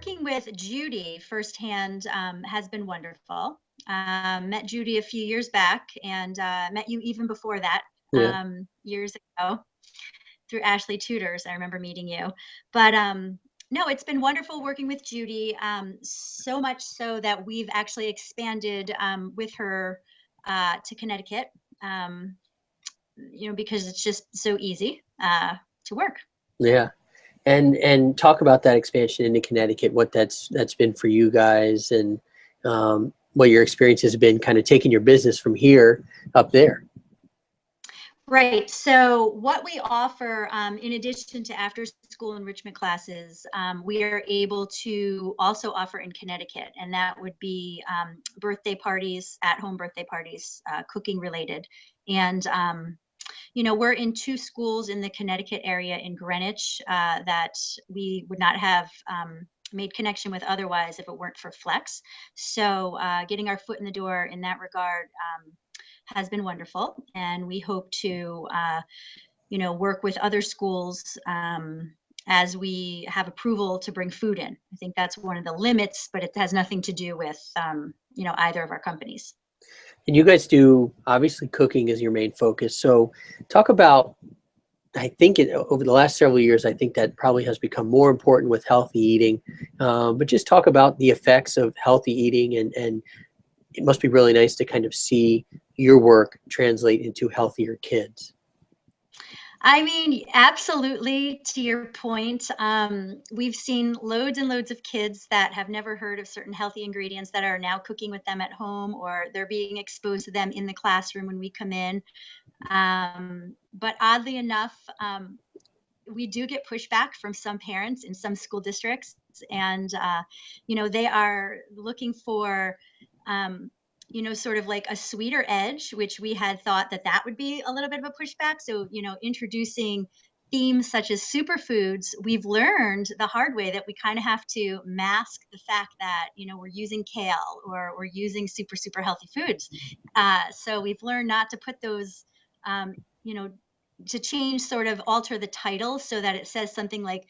working with Judy firsthand has been wonderful. Met Judy a few years back and met you even before that, Yeah. years ago through Ashley Tutors. I remember meeting you. But no, it's been wonderful working with Judy, so much so that we've actually expanded with her to Connecticut, because it's just so easy to work. Yeah. And talk about that expansion into Connecticut, what that's been for you guys, and what your experience has been kind of taking your business from here up there. Right. So what we offer, in addition to after school enrichment classes, we are able to also offer in Connecticut, and that would be birthday parties, at-home birthday parties, cooking related. And, we're in 2 schools in the Connecticut area in Greenwich that we would not have made connection with otherwise if it weren't for Flex. So getting our foot in the door in that regard has been wonderful, and we hope to work with other schools as we have approval to bring food in. I think that's one of the limits, but it has nothing to do with either of our companies. And you guys do, obviously, cooking is your main focus. So talk about, I think over the last several years, I think that probably has become more important with healthy eating. But just talk about the effects of healthy eating, and it must be really nice to kind of see your work translate into healthier kids. I mean, absolutely. To your point, we've seen loads and loads of kids that have never heard of certain healthy ingredients that are now cooking with them at home, or they're being exposed to them in the classroom when we come in. But oddly enough, we do get pushback from some parents in some school districts, and they are looking for sort of like a sweeter edge, which we had thought that would be a little bit of a pushback. So introducing themes such as superfoods, we've learned the hard way that we kind of have to mask the fact that we're using kale or we're using super healthy foods. So we've learned not to put those to change, sort of alter the title so that it says something like,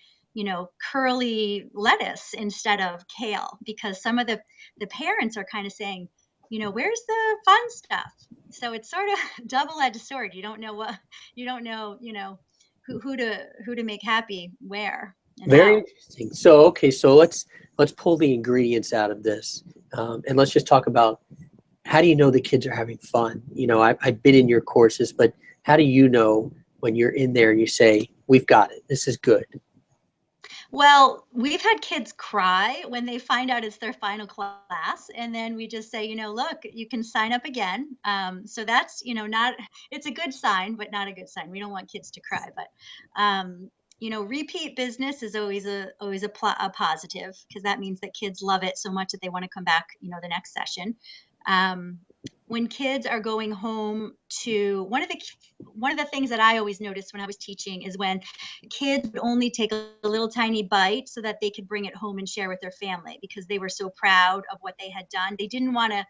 curly lettuce instead of kale, because some of the parents are kind of saying, where's the fun stuff? So it's sort of double-edged sword. You don't know who to make happy where and Very how. interesting. So, okay, so let's pull the ingredients out of this, and let's just talk about, how do you know the kids are having fun? I've been in your courses, but how do you know when you're in there and you say, we've got it, this is good? Well, we've had kids cry when they find out it's their final class, and then we just say, look, you can sign up again. So that's, not, it's a good sign, but not a good sign. We don't want kids to cry, but repeat business is always a positive, because that means that kids love it so much that they want to come back, the next session. When kids are going home, to one of the things that I always noticed when I was teaching is when kids would only take a little tiny bite so that they could bring it home and share with their family, because they were so proud of what they had done. They didn't want to,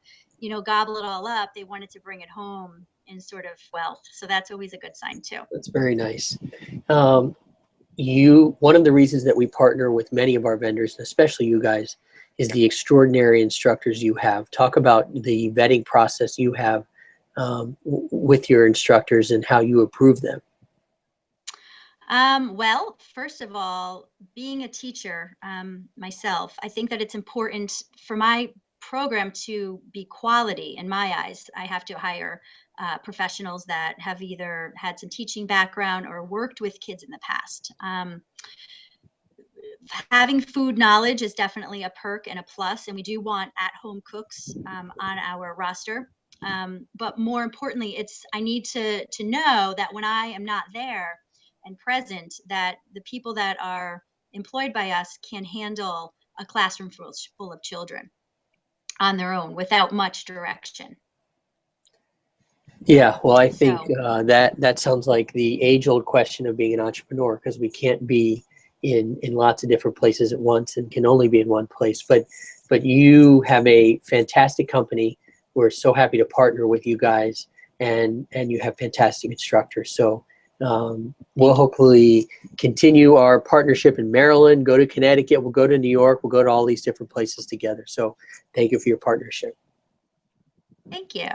gobble it all up. They wanted to bring it home in sort of wealth. So that's always a good sign too. That's very nice. One of the reasons that we partner with many of our vendors, and especially you guys, is the extraordinary instructors you have. Talk about the vetting process you have with your instructors and how you approve them. Well, first of all, being a teacher myself, I think that it's important for my program to be quality. In my eyes, I have to hire professionals that have either had some teaching background or worked with kids in the past. Having food knowledge is definitely a perk and a plus, and we do want at-home cooks on our roster. But more importantly, I need to know that when I am not there and present, that the people that are employed by us can handle a classroom full of children on their own without much direction. Yeah, well, I think So, that sounds like the age-old question of being an entrepreneur, because we can't be in lots of different places at once and can only be in one place. But you have a fantastic company. We're so happy to partner with you guys, and you have fantastic instructors. So We'll hopefully continue our partnership in Maryland, go to Connecticut, we'll go to New York, we'll go to all these different places together. So thank you for your partnership. Thank you.